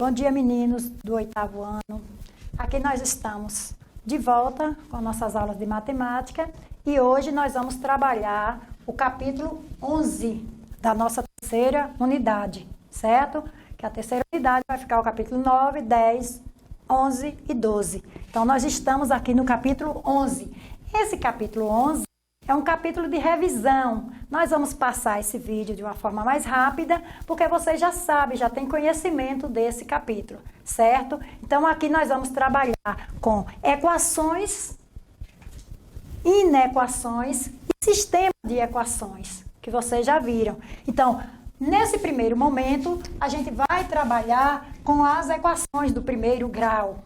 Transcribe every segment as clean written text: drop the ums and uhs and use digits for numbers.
Bom dia, meninos do 8º ano. Aqui nós estamos de volta com nossas aulas de matemática e hoje nós vamos trabalhar o capítulo 11 da nossa terceira unidade, certo? Que a terceira unidade vai ficar o capítulo 9, 10, 11 e 12. Então, nós estamos aqui no capítulo 11. Esse capítulo 11 é um capítulo de revisão. Nós vamos passar esse vídeo de uma forma mais rápida, porque vocês já sabem, já têm conhecimento desse capítulo, certo? Então, aqui nós vamos trabalhar com equações, inequações e sistema de equações, que vocês já viram. Então, nesse primeiro momento, a gente vai trabalhar com as equações do primeiro grau.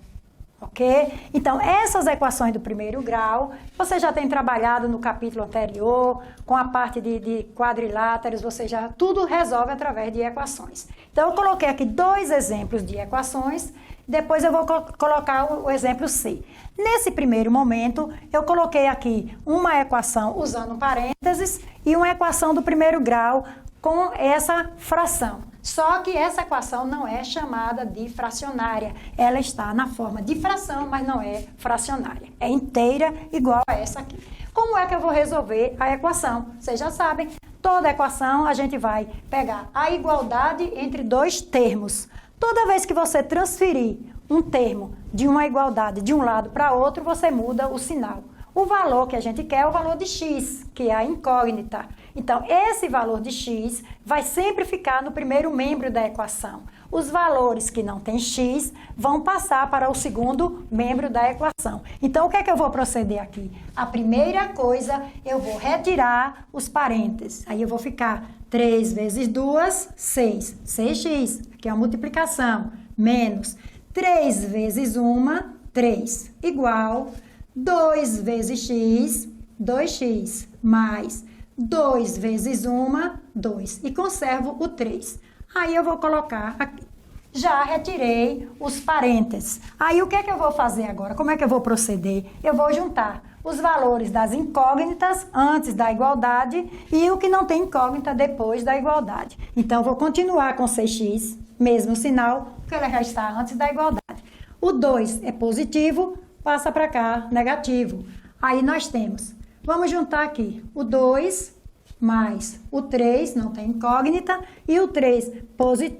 Ok? Então, essas equações do primeiro grau, você já tem trabalhado no capítulo anterior, com a parte de quadriláteros, você já tudo resolve através de equações. Então, eu coloquei aqui 2 exemplos de equações, depois eu vou colocar o exemplo C. Nesse primeiro momento, eu coloquei aqui uma equação usando parênteses e uma equação do primeiro grau com essa fração. Só que essa equação não é chamada de fracionária. Ela está na forma de fração, mas não é fracionária. É inteira, igual a essa aqui. Como é que eu vou resolver a equação? Vocês já sabem, toda equação a gente vai pegar a igualdade entre 2 termos. Toda vez que você transferir um termo de uma igualdade de um lado para outro, você muda o sinal. O valor que a gente quer é o valor de x, que é a incógnita. Então, esse valor de x vai sempre ficar no primeiro membro da equação. Os valores que não têm x vão passar para o segundo membro da equação. Então, o que é que eu vou proceder aqui? A primeira coisa, eu vou retirar os parênteses. Aí eu vou ficar 3 vezes 2, 6. 6x, que é a multiplicação, menos 3 vezes 1, 3, igual 2 vezes x, 2x, mais 2 vezes 1, 2. E conservo o 3. Aí eu vou colocar aqui. Já retirei os parênteses. Aí o que é que eu vou fazer agora? Como é que eu vou proceder? Eu vou juntar os valores das incógnitas antes da igualdade e o que não tem incógnita depois da igualdade. Então, eu vou continuar com 6x, mesmo sinal, porque ele já está antes da igualdade. O 2 é positivo, passa para cá, negativo. Aí nós temos, vamos juntar aqui, o 2 mais o 3, não tem incógnita, e o 3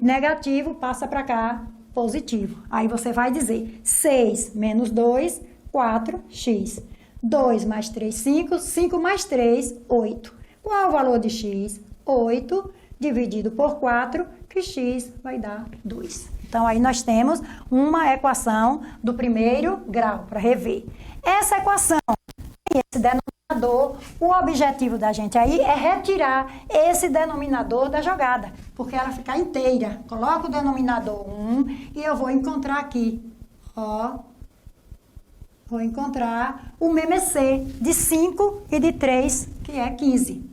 negativo passa para cá, positivo. Aí você vai dizer 6 menos 2, 4x. 2 mais 3, 5, 5 mais 3, 8. Qual é o valor de x? 8 dividido por 4, que x vai dar 2. Então, aí nós temos uma equação do primeiro grau, para rever. Essa equação tem esse denominador, o objetivo da gente aí é retirar esse denominador da jogada, porque ela fica inteira. Coloco o denominador 1 e eu vou encontrar aqui, ó, vou encontrar o MMC de 5 e de 3, que é 15,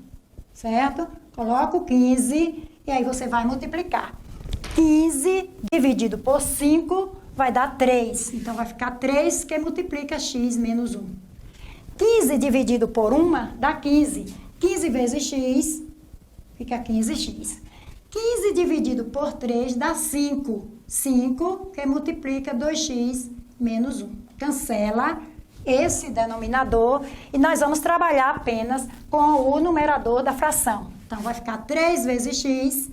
certo? Coloco 15 e aí você vai multiplicar. 15 dividido por 5 vai dar 3. Então, vai ficar 3 que multiplica x menos 1. 15 dividido por 1 dá 15. 15 vezes x fica 15x. 15 dividido por 3 dá 5. 5 que multiplica 2x menos 1. Cancela esse denominador e nós vamos trabalhar apenas com o numerador da fração. Então, vai ficar 3 vezes x,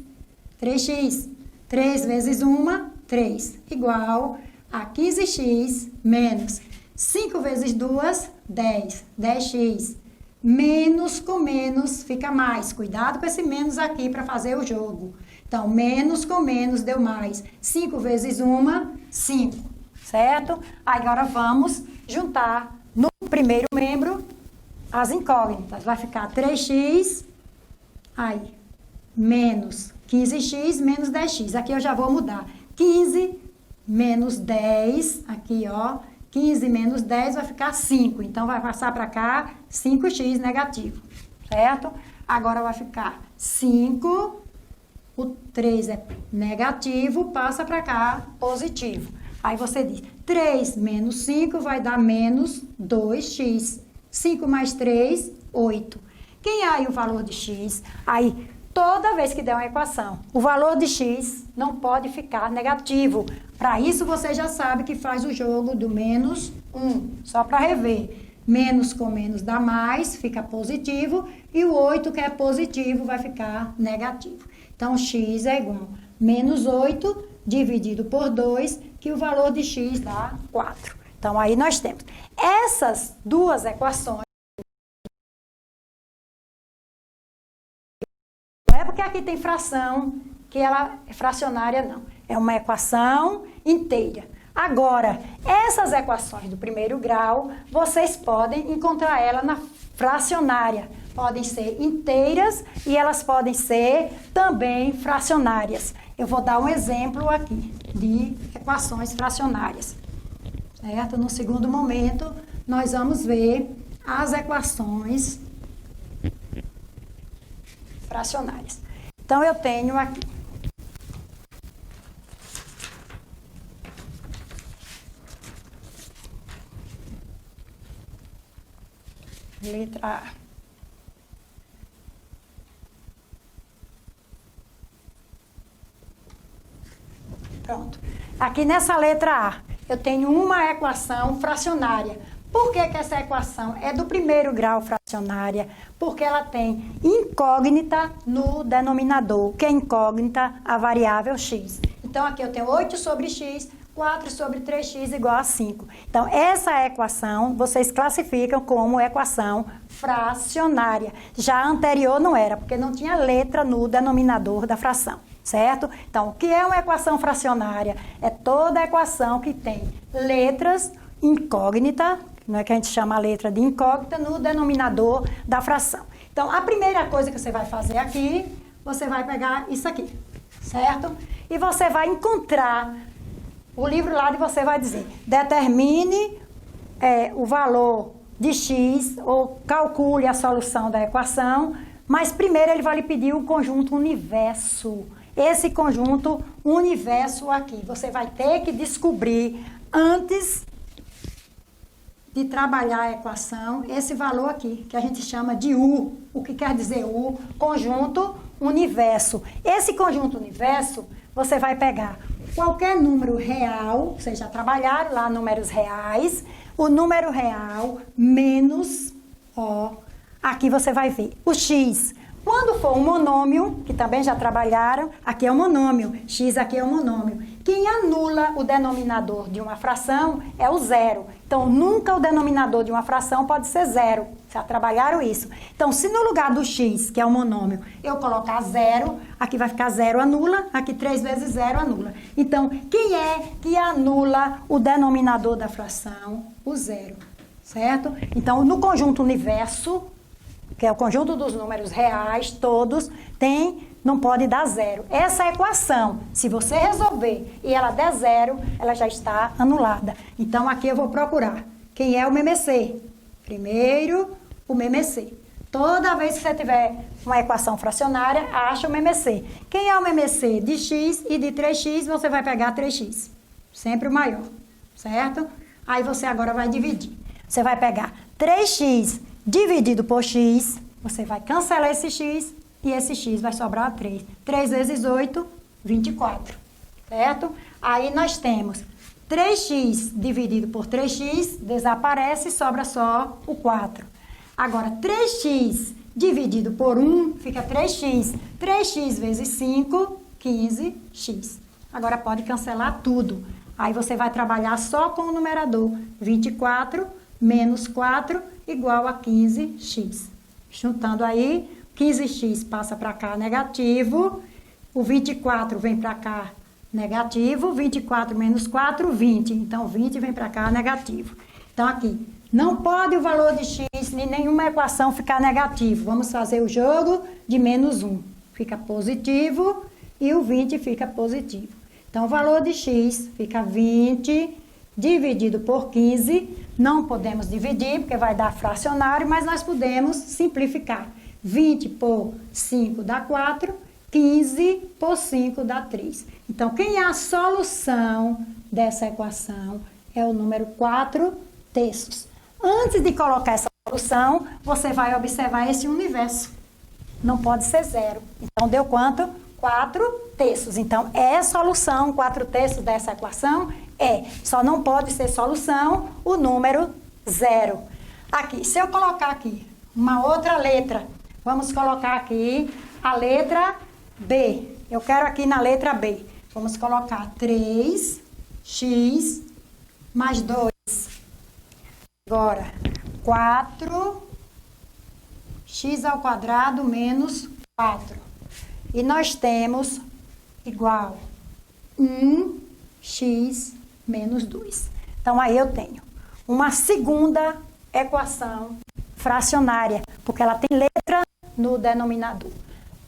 3x. 3 vezes 1, 3, igual a 15x menos 5 vezes 2, 10, 10x. Menos com menos fica mais. Cuidado com esse menos aqui para fazer o jogo. Então, menos com menos deu mais. 5 vezes 1, 5, certo? Agora vamos juntar no primeiro membro as incógnitas. Vai ficar 3x, aí, menos 15x menos 10x. Aqui eu já vou mudar. 15 menos 10, aqui ó, 15 menos 10 vai ficar 5. Então, vai passar para cá 5x negativo, certo? Agora vai ficar 5, o 3 é negativo, passa para cá positivo. Aí você diz, 3 menos 5 vai dar menos 2x. 5 mais 3, 8. Quem é aí o valor de x? Aí, toda vez que der uma equação, o valor de x não pode ficar negativo. Para isso, você já sabe que faz o jogo do menos 1. Só para rever. Menos com menos dá mais, fica positivo. E o 8, que é positivo, vai ficar negativo. Então, x é igual a menos 8 dividido por 2, que o valor de x dá 4. Então, aí nós temos essas duas equações. Não é porque aqui tem fração que ela é fracionária, não. É uma equação inteira. Agora, essas equações do primeiro grau, vocês podem encontrar ela na fracionária. Podem ser inteiras e elas podem ser também fracionárias. Eu vou dar um exemplo aqui de equações fracionárias. Certo? No segundo momento, nós vamos ver as equações fracionárias. Então, eu tenho aqui. Letra A. Pronto. Aqui nessa letra A, eu tenho uma equação fracionária. Por que que essa equação é do primeiro grau fracionária? Porque ela tem incógnita no denominador. Que é incógnita? A variável x. Então, aqui eu tenho 8 sobre x, 4 sobre 3x igual a 5. Então, essa equação vocês classificam como equação fracionária. Já a anterior não era, porque não tinha letra no denominador da fração, certo? Então, o que é uma equação fracionária? É toda equação que tem letras incógnita, não é que a gente chama a letra de incógnita, no denominador da fração. Então, a primeira coisa que você vai fazer aqui, você vai pegar isso aqui, certo? E você vai encontrar o livro lá e você vai dizer, determine o valor de x ou calcule a solução da equação, mas primeiro ele vai lhe pedir o conjunto universo. Esse conjunto universo aqui, você vai ter que descobrir antes de trabalhar a equação, esse valor aqui, que a gente chama de U. O que quer dizer U? Conjunto universo. Esse conjunto universo, você vai pegar qualquer número real, vocês já trabalharam lá números reais, o número real menos, aqui você vai ver, o x. Quando for um monômio, que também já trabalharam, aqui é um monômio, x aqui é um monômio. Quem anula o denominador de uma fração é o zero. Então, nunca o denominador de uma fração pode ser zero. Já trabalharam isso. Então, se no lugar do x, que é um monômio, eu colocar zero, aqui vai ficar zero anula, aqui 3 vezes zero anula. Então, quem é que anula o denominador da fração? O zero, certo? Então, no conjunto universo, que é o conjunto dos números reais, todos, não pode dar zero. Essa equação, se você resolver e ela der zero, ela já está anulada. Então, aqui eu vou procurar quem é o MMC. Primeiro, o MMC. Toda vez que você tiver uma equação fracionária, acha o MMC. Quem é o MMC de x e de 3x, você vai pegar 3x. Sempre o maior, certo? Aí você agora vai dividir. Você vai pegar 3x dividido por x, você vai cancelar esse x e esse x vai sobrar 3. 3 vezes 8, 24, certo? Aí nós temos 3x dividido por 3x, desaparece, sobra só o 4. Agora, 3x dividido por 1, fica 3x. 3x vezes 5, 15x. Agora pode cancelar tudo. Aí você vai trabalhar só com o numerador. 24 menos 4 igual a 15x. Juntando aí, 15x passa para cá negativo, o 24 vem para cá negativo, 24 menos 4, 20. Então, 20 vem para cá negativo. Então, aqui, não pode o valor de x em nenhuma equação ficar negativo. Vamos fazer o jogo de menos 1. Fica positivo e o 20 fica positivo. Então, o valor de x fica 20 dividido por 15. Não podemos dividir, porque vai dar fracionário, mas nós podemos simplificar. 20 por 5 dá 4, 15 por 5 dá 3. Então, quem é a solução dessa equação é o número 4/3. Antes de colocar essa solução, você vai observar esse universo. não pode ser 0. Então, deu quanto? 4/3. Então, é solução 4/3 dessa equação? É. Só não pode ser solução o número 0. Aqui, se eu colocar aqui uma outra letra, vamos colocar aqui a letra B. Eu quero aqui na letra B. Vamos colocar 3x mais 2. Agora, 4x ao quadrado menos 4. E nós temos igual 1x menos 2. Então, aí eu tenho uma segunda equação fracionária, porque ela tem letra no denominador.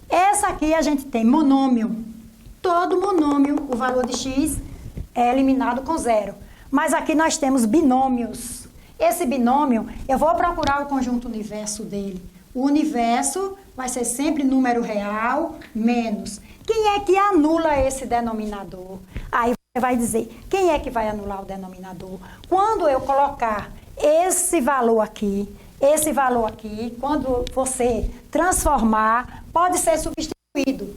Essa aqui a gente tem monômio. Todo monômio, o valor de x é eliminado com 0. Mas aqui nós temos binômios. Esse binômio, eu vou procurar o conjunto universo dele. O universo vai ser sempre número real menos. Quem é que anula esse denominador? Aí você vai dizer, quem é que vai anular o denominador? Quando eu colocar esse valor aqui, quando você transformar, pode ser substituído.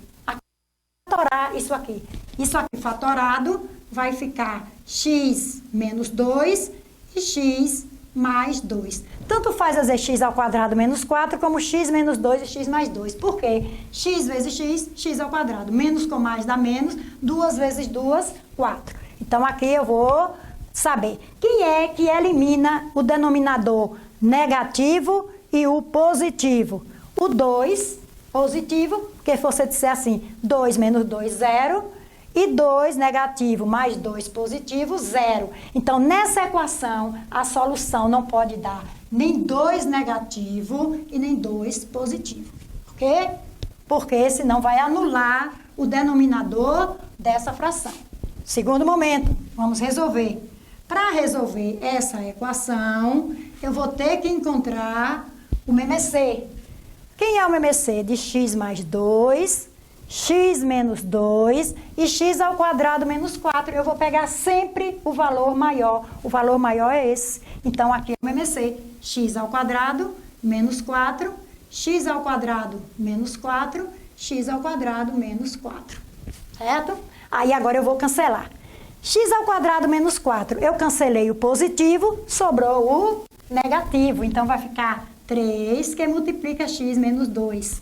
Fatorar isso aqui. Isso aqui fatorado vai ficar x menos 2 e x mais 2. Tanto faz fazer x ao quadrado menos 4, como x menos 2 e x mais 2. Por quê? X vezes x, x ao quadrado. Menos com mais dá menos. 2 vezes 2, 4. Então, aqui eu vou saber quem é que elimina o denominador negativo e o positivo. O 2 positivo, porque se você disser assim, 2 menos 2, 0. E 2 negativo mais 2 positivo, 0. Então, nessa equação, a solução não pode dar nem 2 negativo e nem 2 positivo. Ok? Porque senão vai anular o denominador dessa fração. Segundo momento, vamos resolver. Para resolver essa equação, eu vou ter que encontrar o MMC. Quem é o MMC? De x mais 2... x menos 2 e x ao quadrado menos 4. Eu vou pegar sempre o valor maior. O valor maior é esse. Então, aqui é o MMC. X ao quadrado menos 4, x ao quadrado menos 4, x ao quadrado menos 4. Certo? Aí, agora eu vou cancelar. X ao quadrado menos 4. Eu cancelei o positivo, sobrou o negativo. Então, vai ficar 3, que multiplica x menos 2.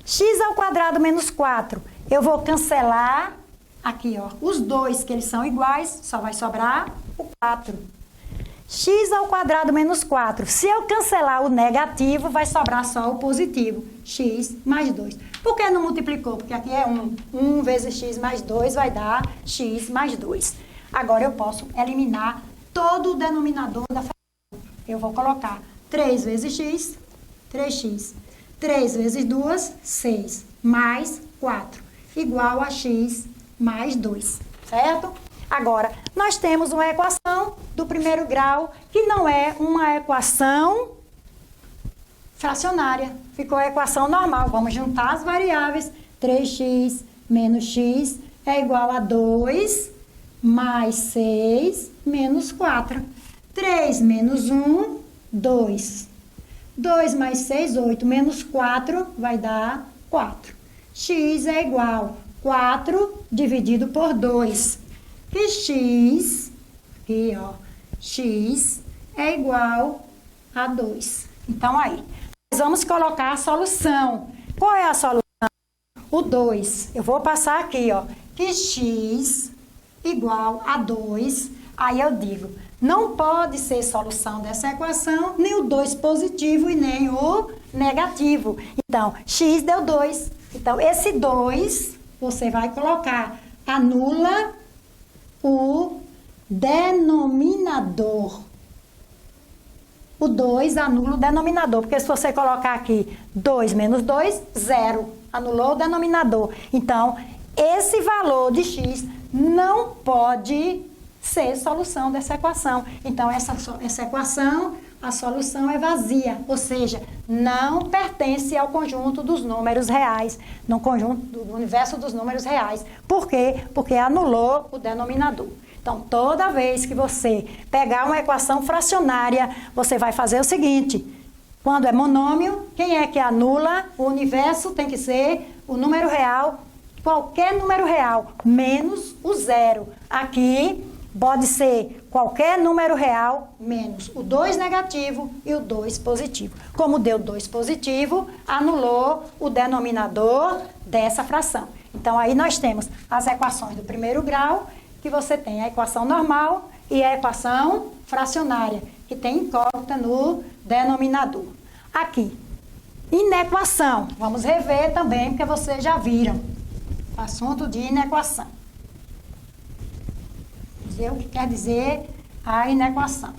X ao quadrado menos 4, eu vou cancelar aqui, ó, os dois, que eles são iguais, só vai sobrar o 4. X ao quadrado menos 4, se eu cancelar o negativo, vai sobrar só o positivo, x mais 2. Por que não multiplicou? Porque aqui é 1. 1 vezes x mais 2 vai dar x mais 2. Agora eu posso eliminar todo o denominador da fração. Eu vou colocar 3 vezes x, 3x. 3 vezes 2, 6, mais 4, igual a x mais 2, certo? Agora, nós temos uma equação do primeiro grau, que não é uma equação fracionária. Ficou a equação normal. Vamos juntar as variáveis. 3x menos x é igual a 2 mais 6 menos 4. 3 menos 1, 2. 2 mais 6, 8, menos 4 vai dar 4. X é igual a 4 dividido por 2. E x, aqui ó, x é igual a 2. Então, aí, nós vamos colocar a solução. Qual é a solução? O 2. Eu vou passar aqui, ó, que x igual a 2. Aí eu digo, não pode ser solução dessa equação nem o 2 positivo e nem o negativo. Então, x deu 2. Então, esse 2, você vai colocar, anula o denominador. O 2 anula o denominador, porque se você colocar aqui 2 menos 2, 0. Anulou o denominador. Então, esse valor de x não pode ser solução dessa equação. Então, essa equação, a solução é vazia, ou seja, não pertence ao conjunto dos números reais, no conjunto do universo dos números reais. Por quê? Porque anulou o denominador. Então, toda vez que você pegar uma equação fracionária, você vai fazer o seguinte, Quando é monômio, quem é que anula? O universo tem que ser o número real, qualquer número real, menos o zero. Aqui pode ser qualquer número real, menos o 2 negativo e o 2 positivo. Como deu 2 positivo, anulou o denominador dessa fração. Então, aí nós temos as equações do primeiro grau, que você tem a equação normal e a equação fracionária, que tem incógnita no denominador. Aqui, inequação. Vamos rever também, porque vocês já viram. Assunto de inequação. Dizer o que quer dizer a inequação.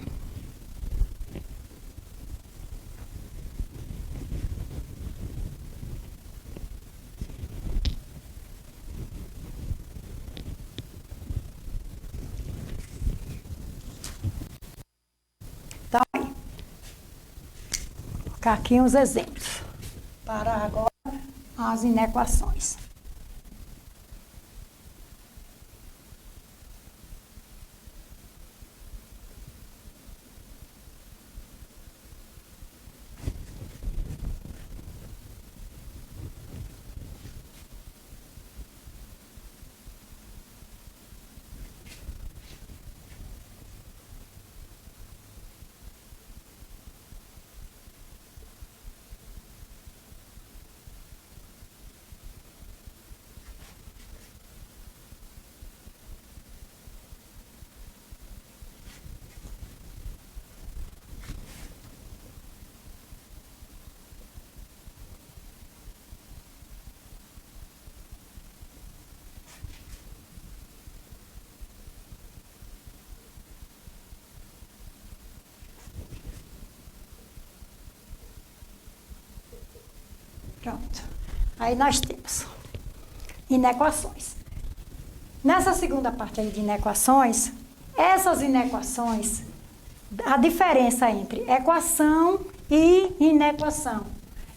Então, aí. Vou colocar aqui uns exemplos para agora as inequações. Pronto. Aí nós temos inequações. Nessa segunda parte aí de inequações, essas inequações, a diferença entre equação e inequação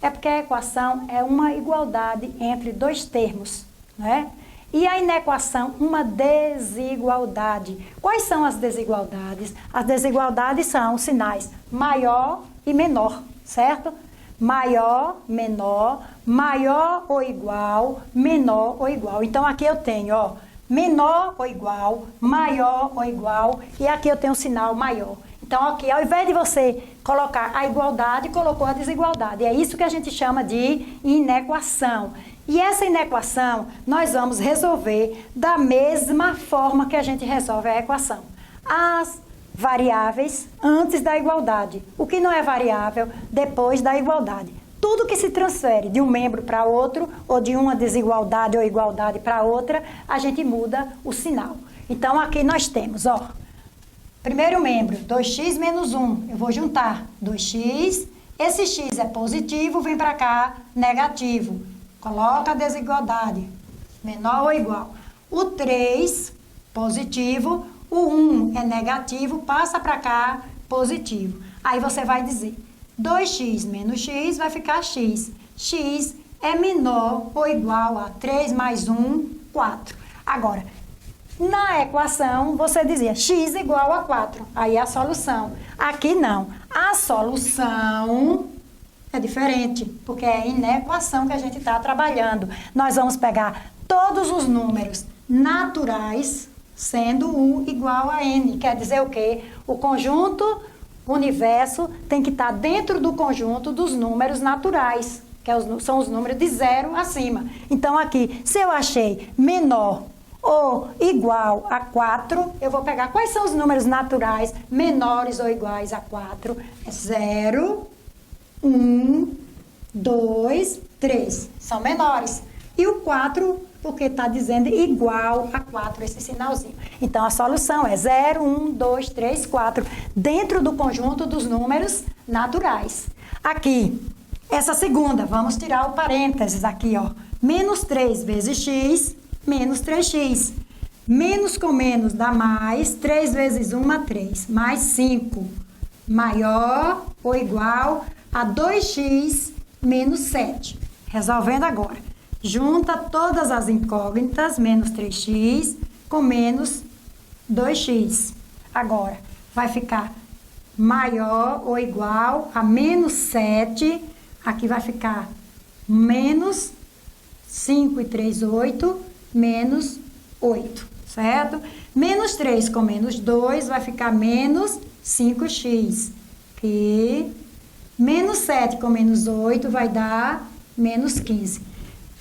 é porque a equação é uma igualdade entre dois termos, né? E a inequação, uma desigualdade. Quais são as desigualdades? As desigualdades são sinais maior e menor, certo? Maior, menor, maior ou igual, menor ou igual. Então, aqui eu tenho, ó, menor ou igual, maior ou igual, e aqui eu tenho um sinal maior. Então, aqui, ao invés de você colocar a igualdade, colocou a desigualdade. É isso que a gente chama de inequação. E essa inequação, nós vamos resolver da mesma forma que a gente resolve a equação. As variáveis antes da igualdade. O que não é variável depois da igualdade. Tudo que se transfere de um membro para outro, ou de uma desigualdade ou igualdade para outra, a gente muda o sinal. Então, aqui nós temos, ó, primeiro membro, 2x menos 1. Eu vou juntar 2x, esse x é positivo, vem para cá, negativo. Coloca a desigualdade, menor ou igual. O 3, positivo, o 1 é negativo, passa para cá, positivo. Aí você vai dizer, 2x menos x vai ficar x. X é menor ou igual a 3 mais 1, 4. Agora, na equação, você dizia x igual a 4. Aí é a solução. Aqui não. A solução é diferente, porque é a inequação que a gente está trabalhando. Nós vamos pegar todos os números naturais, sendo U igual a N. Quer dizer o quê? O conjunto universo tem que estar dentro do conjunto dos números naturais, que são os números de 0 acima. Então, aqui, se eu achei menor ou igual a 4, eu vou pegar quais são os números naturais menores ou iguais a 4. É 0, 1, 2, 3. São menores. E o 4, porque está dizendo igual a 4, esse sinalzinho. Então, a solução é 0, 1, 2, 3, 4, dentro do conjunto dos números naturais. Aqui, essa segunda, vamos tirar o parênteses aqui, ó. Menos 3 vezes x, menos 3x. Menos com menos dá mais, 3 vezes 1 3, mais 5. Maior ou igual a 2x menos 7. Resolvendo agora. Junta todas as incógnitas, menos 3x com menos 2x. Agora, vai ficar maior ou igual a menos 7. Aqui vai ficar menos 5 e 3, 8, menos 8, certo? Menos 3 com menos 2 vai ficar menos 5x. Aqui. Menos 7 com menos 8 vai dar menos 15.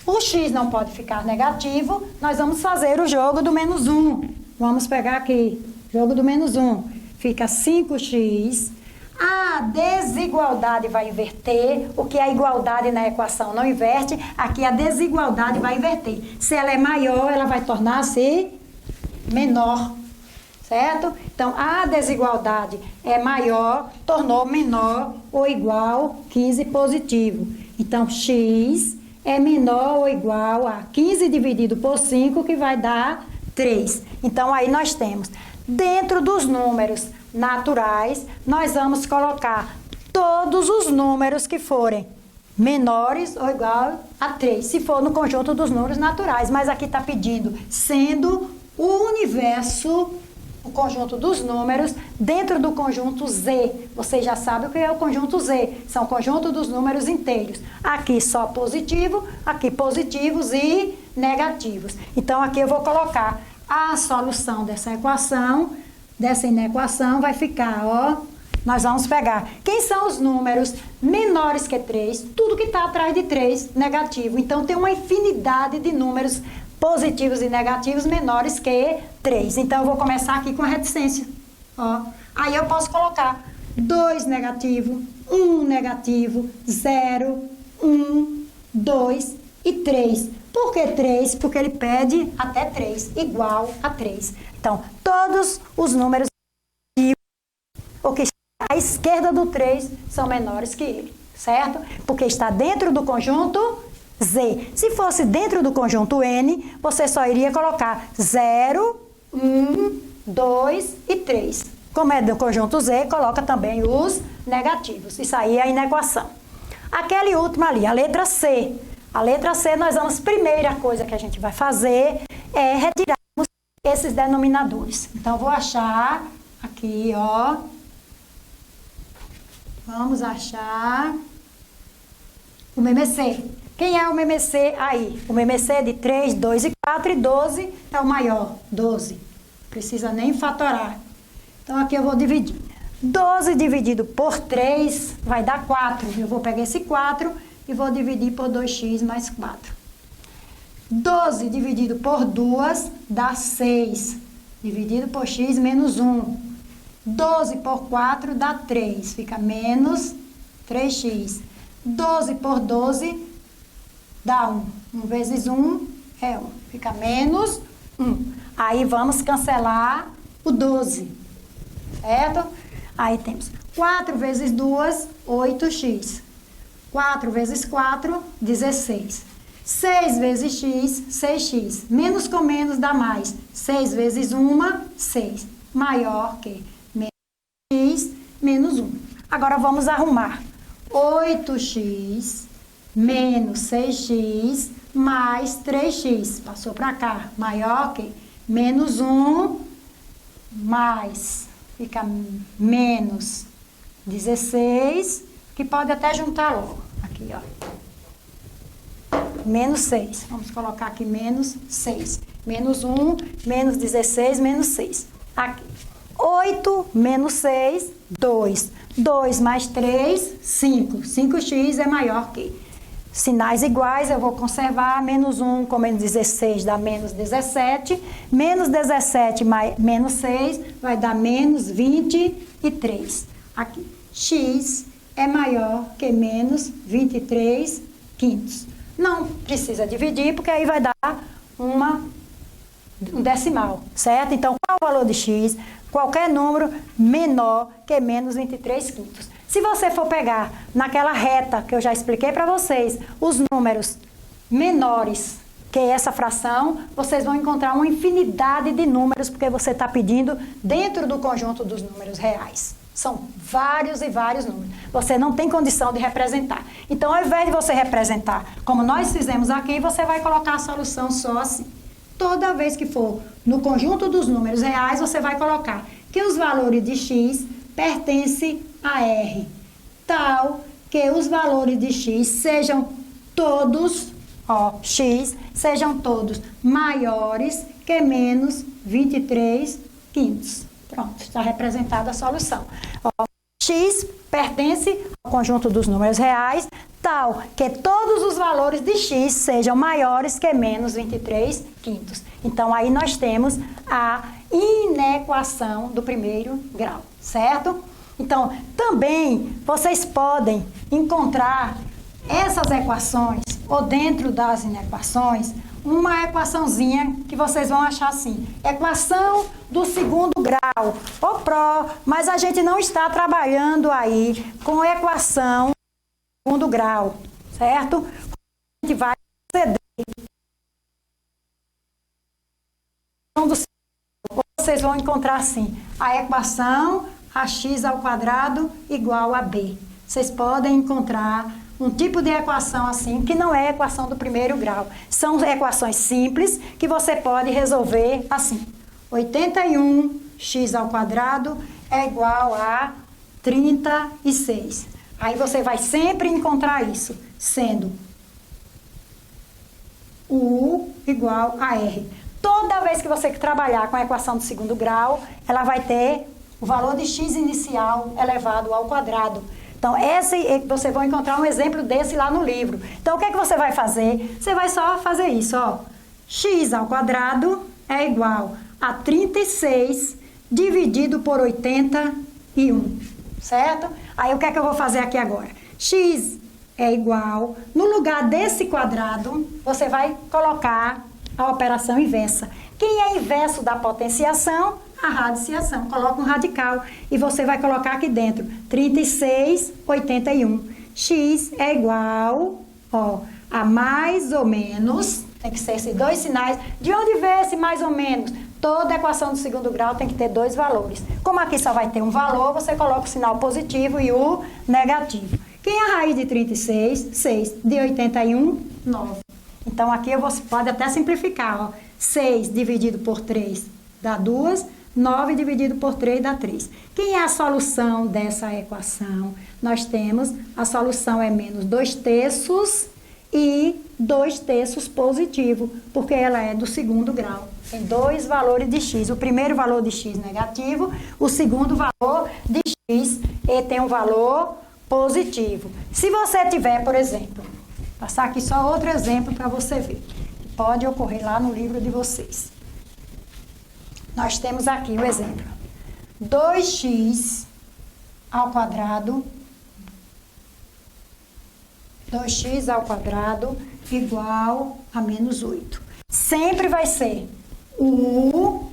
O x não pode ficar negativo, nós vamos fazer o jogo do menos 1. Vamos pegar aqui, jogo do menos 1. Fica 5x. A desigualdade vai inverter, o que é a igualdade na equação não inverte, aqui a desigualdade vai inverter. Se ela é maior, ela vai tornar-se menor, certo? Então, a desigualdade é maior, tornou menor ou igual 15 positivo. Então, x é menor ou igual a 15 dividido por 5, que vai dar 3. Então, aí nós temos, dentro dos números naturais, nós vamos colocar todos os números que forem menores ou igual a 3, se for no conjunto dos números naturais. Mas aqui está pedindo, sendo o universo, o conjunto dos números, dentro do conjunto Z. Vocês já sabem o que é o conjunto Z. São o conjunto dos números inteiros. Aqui só positivo, aqui positivos e negativos. Então, aqui eu vou colocar a solução dessa equação. Dessa inequação vai ficar, ó, nós vamos pegar. Quem são os números menores que 3? Tudo que está atrás de 3, negativo. Então, tem uma infinidade de números positivos e negativos menores que 3. Então, eu vou começar aqui com a reticência. Ó. Aí eu posso colocar 2 negativo, 1 negativo, 0, 1, 2 e 3. Por que 3? Porque ele pede até 3, igual a 3. Então, todos os números o que está à esquerda do 3 são menores que ele, certo? Porque está dentro do conjunto Z. Se fosse dentro do conjunto N, você só iria colocar 0, 1, 2 e 3. Como é do conjunto Z, coloca também os negativos. Isso aí é a inequação. Aquele último ali, a letra C. A letra C, nós vamos, primeira coisa que a gente vai fazer é retirarmos esses denominadores. Então, vou achar aqui, ó. Vamos achar o MMC. Quem é o MMC aí? O MMC é de 3, 2 e 4 e 12 é o maior, 12. Precisa nem fatorar. Então, aqui eu vou dividir. 12 dividido por 3 vai dar 4. Eu vou pegar esse 4 e vou dividir por 2x mais 4. 12 dividido por 2 dá 6. Dividido por x menos 1. 12 por 4 dá 3. Fica menos 3x. 12 por 12 dá 1. 1 vezes 1 é 1. Fica menos 1. Aí vamos cancelar o 12. Certo? Aí temos 4 vezes 2, 8x. 4 vezes 4, 16. 6 vezes x, 6x. Menos com menos dá mais. 6 vezes 1, 6. Maior que menos x, menos 1. Agora vamos arrumar. 8x menos 6x mais 3x. Passou para cá. Maior que menos 1 mais. Fica menos 16, que pode até juntar logo. Aqui, ó. Menos 6. Vamos colocar aqui menos 6. Menos 1, menos 16, menos 6. Aqui. 8 menos 6, 2. 2 mais 3, 5. 5x é maior que. Sinais iguais, eu vou conservar. Menos 1 com menos 16 dá menos 17. Menos 17 mais menos 6 vai dar menos 23. Aqui. X é maior que menos 23 quintos. Não precisa dividir, porque aí vai dar um decimal, certo? Então, qual é o valor de x? Qualquer número menor que menos 23 quintos. Se você for pegar naquela reta que eu já expliquei para vocês, os números menores que essa fração, vocês vão encontrar uma infinidade de números, porque você está pedindo dentro do conjunto dos números reais. São vários e vários números. Você não tem condição de representar. Então, ao invés de você representar como nós fizemos aqui, você vai colocar a solução só assim. Toda vez que for no conjunto dos números reais, você vai colocar que os valores de x pertence a R, tal que os valores de x sejam todos, ó, x, sejam todos maiores que menos 23 quintos. Pronto, está representada a solução. Ó, x pertence ao conjunto dos números reais, tal que todos os valores de x sejam maiores que menos 23 quintos. Então, aí nós temos a inequação do primeiro grau, certo? Então, também vocês podem encontrar essas equações, ou dentro das inequações, uma equaçãozinha que vocês vão achar assim, equação do segundo grau, ou pró, mas a gente não está trabalhando aí com equação do segundo grau, certo? A gente vai proceder. Vocês vão encontrar assim, a equação ax² igual a b. Vocês podem encontrar um tipo de equação assim, que não é equação do primeiro grau. São equações simples que você pode resolver assim. 81x² é igual a 36. Aí você vai sempre encontrar isso, sendo U igual a R. Toda vez que você trabalhar com a equação do segundo grau, ela vai ter o valor de x inicial elevado ao quadrado. Então, você vai encontrar um exemplo desse lá no livro. Então, o que é que você vai fazer? Você vai só fazer isso, ó. x² é igual a 36 dividido por 81, certo? Aí, o que é que eu vou fazer aqui agora? X é igual, no lugar desse quadrado, você vai colocar a operação inversa. Quem é inverso da potenciação? A radiciação. Coloca um radical e você vai colocar aqui dentro 36, 81. X é igual, ó, a mais ou menos, tem que ser esses dois sinais. De onde vem esse mais ou menos? Toda equação do segundo grau tem que ter dois valores. Como aqui só vai ter um valor, você coloca o sinal positivo e o negativo. Quem é a raiz de 36? 6. De 81? 9. Então, aqui pode até simplificar, ó. 6 dividido por 3 dá 2, 9 dividido por 3 dá 3. Quem é a solução dessa equação? Nós temos, a solução é menos 2/3 e 2/3 positivo, porque ela é do segundo grau. Tem dois valores de x. O primeiro valor de x negativo, o segundo valor de x e tem um valor positivo. Se você tiver, por exemplo, passar aqui só outro exemplo para você ver. Pode ocorrer lá no livro de vocês. Nós temos aqui o exemplo. 2x² igual a menos 8. Sempre vai ser U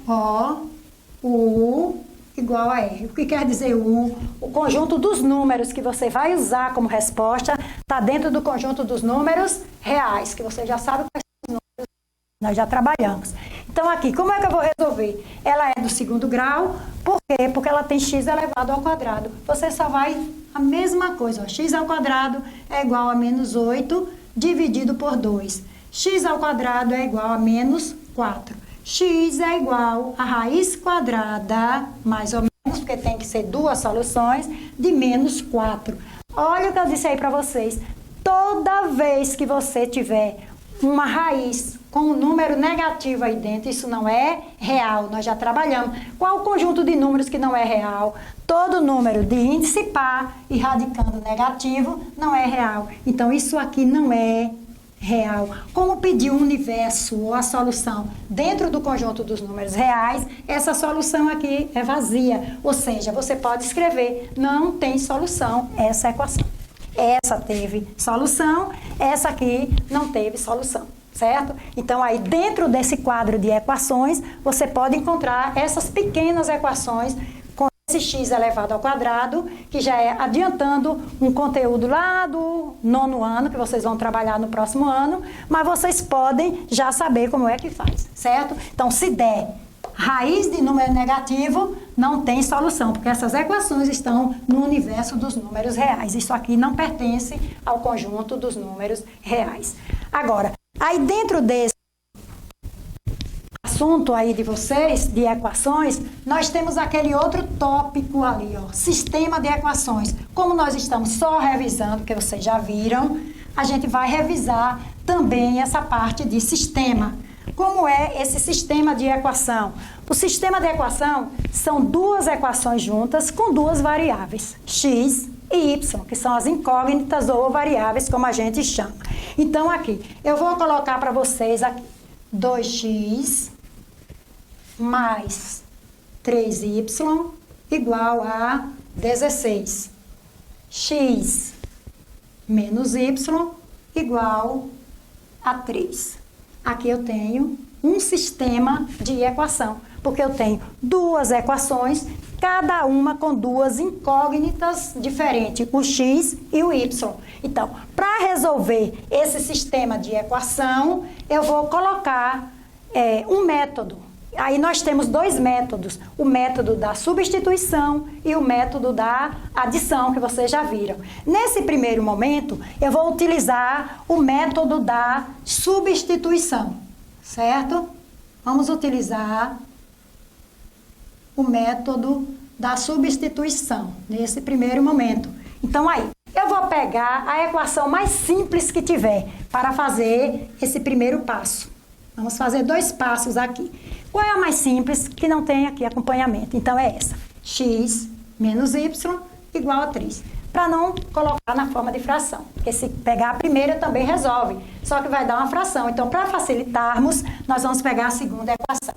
igual a R. O que quer dizer U? O conjunto dos números que você vai usar como resposta está dentro do conjunto dos números reais, que você já sabe quais são os números que nós já trabalhamos. Então, aqui, como é que eu vou resolver? Ela é do segundo grau, por quê? Porque ela tem x elevado ao quadrado. Você só vai, a mesma coisa, ó, x² é igual a menos 8 dividido por 2. X² é igual a menos 4. X é igual a raiz quadrada, mais ou menos, porque tem que ser duas soluções, de menos 4. Olha o que eu disse aí para vocês. Toda vez que você tiver uma raiz com um número negativo aí dentro, isso não é real, nós já trabalhamos. Qual o conjunto de números que não é real? Todo número de índice par e radicando negativo não é real. Então, isso aqui não é real. Como pedir o universo ou a solução dentro do conjunto dos números reais, essa solução aqui é vazia. Ou seja, você pode escrever, não tem solução essa equação. Essa teve solução, essa aqui não teve solução, certo? Então, aí dentro desse quadro de equações, você pode encontrar essas pequenas equações com esse x elevado ao quadrado, que já é adiantando um conteúdo lá do 9º ano, que vocês vão trabalhar no próximo ano, mas vocês podem já saber como é que faz, certo? Então, se der raiz de número negativo, não tem solução, porque essas equações estão no universo dos números reais. Isso aqui não pertence ao conjunto dos números reais. Agora, aí dentro desse assunto aí de vocês, de equações, nós temos aquele outro tópico ali, ó, sistema de equações. Como nós estamos só revisando, que vocês já viram, a gente vai revisar também essa parte de sistema. Como é esse sistema de equação? O sistema de equação são duas equações juntas com duas variáveis, x e y, que são as incógnitas ou variáveis, como a gente chama. Então, aqui, eu vou colocar para vocês aqui 2x mais 3y igual a 16. X menos y igual a 3. Aqui eu tenho um sistema de equação, porque eu tenho duas equações, cada uma com duas incógnitas diferentes, o x e o y. Então, para resolver esse sistema de equação, eu vou colocar um método. Aí nós temos dois métodos, o método da substituição e o método da adição, que vocês já viram. Nesse primeiro momento, eu vou utilizar o método da substituição, certo? Vamos utilizar o método da substituição, nesse primeiro momento. Então, aí, eu vou pegar a equação mais simples que tiver para fazer esse primeiro passo. Vamos fazer dois passos aqui. Qual é a mais simples que não tem aqui acompanhamento? Então, é essa. X menos y igual a 3. Para não colocar na forma de fração. Porque se pegar a primeira também resolve. Só que vai dar uma fração. Então, para facilitarmos, nós vamos pegar a segunda equação.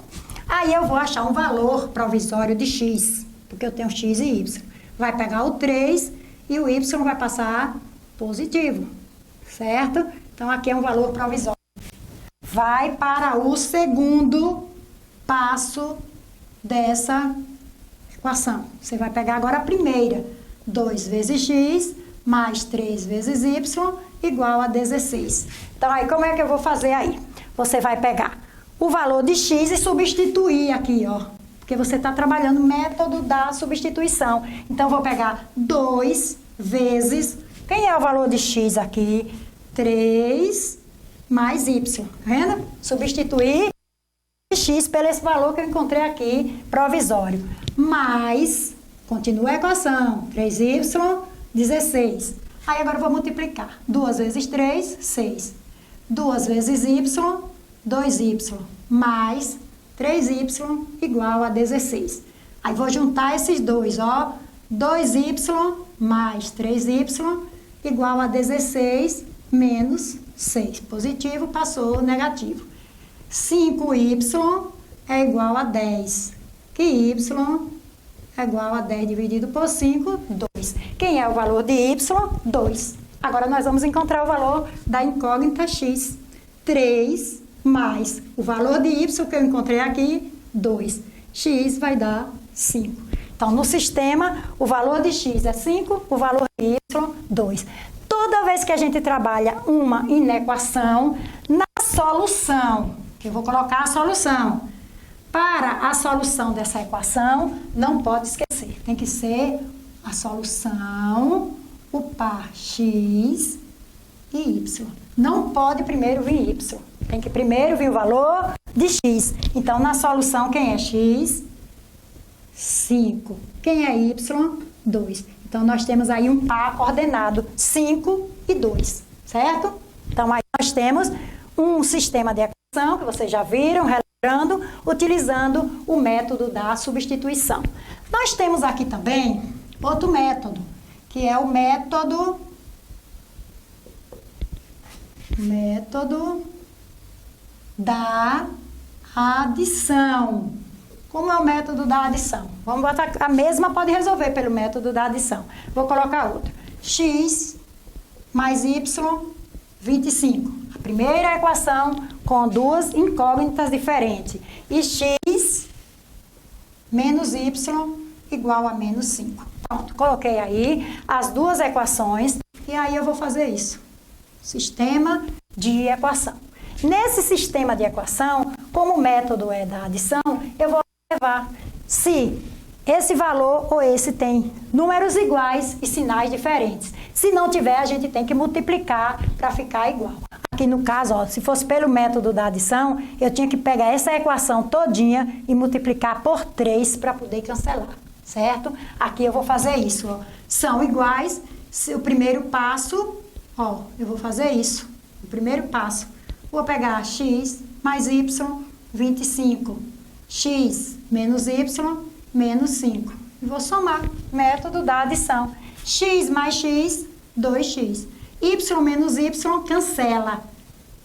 Aí eu vou achar um valor provisório de x. Porque eu tenho x e y. Vai pegar o 3 e o y vai passar positivo. Certo? Então, aqui é um valor provisório. Vai para o segundo passo dessa equação. Você vai pegar agora a primeira. 2 vezes x mais 3 vezes y igual a 16. Então, aí, como é que eu vou fazer aí? Você vai pegar o valor de x e substituir aqui, ó. Porque você está trabalhando o método da substituição. Então, eu vou pegar 2 vezes... Quem é o valor de x aqui? 3 mais y. Tá vendo? Substituir x pelo esse valor que eu encontrei aqui, provisório. Mais, continua a equação, 3y, 16. Aí agora eu vou multiplicar. 2 vezes 3, 6. 2 vezes y, 2y. Mais 3y igual a 16. Aí vou juntar esses dois, ó. 2y mais 3y igual a 16 menos 6. Positivo passou negativo. 5y é igual a 10. Que y é igual a 10 dividido por 5, 2. Quem é o valor de y? 2. Agora nós vamos encontrar o valor da incógnita x. 3 mais o valor de y que eu encontrei aqui, 2. X vai dar 5. Então, no sistema, o valor de x é 5, o valor de y, 2. Toda vez que a gente trabalha uma inequação, na solução, que eu vou colocar a solução, para a solução dessa equação, não pode esquecer, tem que ser a solução, o par x e y. Não pode primeiro vir y, tem que primeiro vir o valor de x. Então, na solução, quem é x? 5. Quem é y? 2. Então, nós temos aí um par ordenado, 5 e 2, certo? Então, aí nós temos um sistema de equação, que vocês já viram, relembrando, utilizando o método da substituição. Nós temos aqui também outro método, que é o método da adição. Como é o método da adição? Vamos botar a mesma, pode resolver pelo método da adição. Vou colocar outro. X mais y, 25. A primeira equação com duas incógnitas diferentes. E x menos y igual a menos 5. Pronto, coloquei aí as duas equações e aí eu vou fazer isso. Sistema de equação. Nesse sistema de equação, como o método é da adição, eu vou observar se esse valor ou esse tem números iguais e sinais diferentes. Se não tiver, a gente tem que multiplicar para ficar igual. Aqui no caso, ó, se fosse pelo método da adição, eu tinha que pegar essa equação todinha e multiplicar por 3 para poder cancelar, certo? Aqui eu vou fazer isso, ó. São iguais, o primeiro passo, ó, eu vou fazer isso. O primeiro passo, vou pegar x mais y, 25. X menos y, menos 5. E vou somar, método da adição. X mais x, 2x. Y menos y, cancela.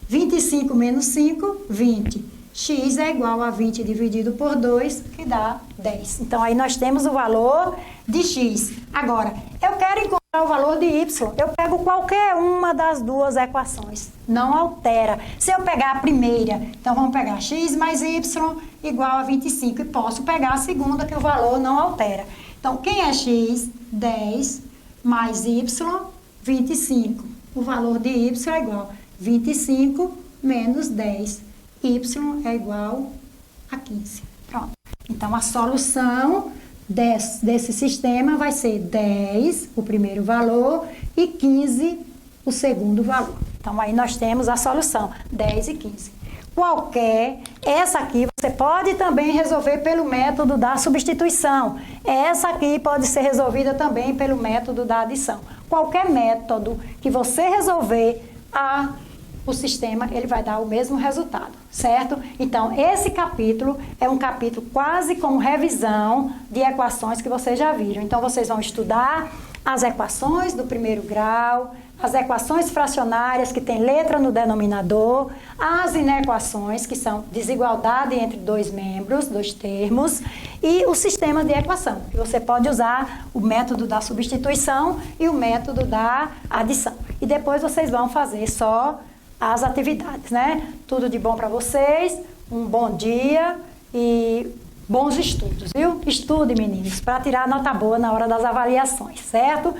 25 menos 5, 20. X é igual a 20 dividido por 2, que dá 10. Então, aí nós temos o valor de x. Agora, eu quero encontrar o valor de y. Eu pego qualquer uma das duas equações. Não altera. Se eu pegar a primeira, então vamos pegar x mais y igual a 25. E posso pegar a segunda, que o valor não altera. Então, quem é x? 10 mais y, 25. O valor de y é igual a 25 menos 10. Y é igual a 15. Pronto. Então, a solução desse sistema vai ser 10, o primeiro valor, e 15, o segundo valor. Então, aí nós temos a solução, 10 e 15. Essa aqui você pode também resolver pelo método da substituição. Essa aqui pode ser resolvida também pelo método da adição. Qualquer método que você resolver, o sistema ele vai dar o mesmo resultado, certo? Então, esse capítulo é um capítulo quase com revisão de equações que vocês já viram. Então, vocês vão estudar as equações do primeiro grau, as equações fracionárias que tem letra no denominador, as inequações, que são desigualdade entre dois membros, dois termos, e o sistema de equação, que você pode usar o método da substituição e o método da adição. E depois vocês vão fazer só as atividades, né? Tudo de bom para vocês, um bom dia e bons estudos, viu? Estude, meninos, para tirar nota boa na hora das avaliações, certo?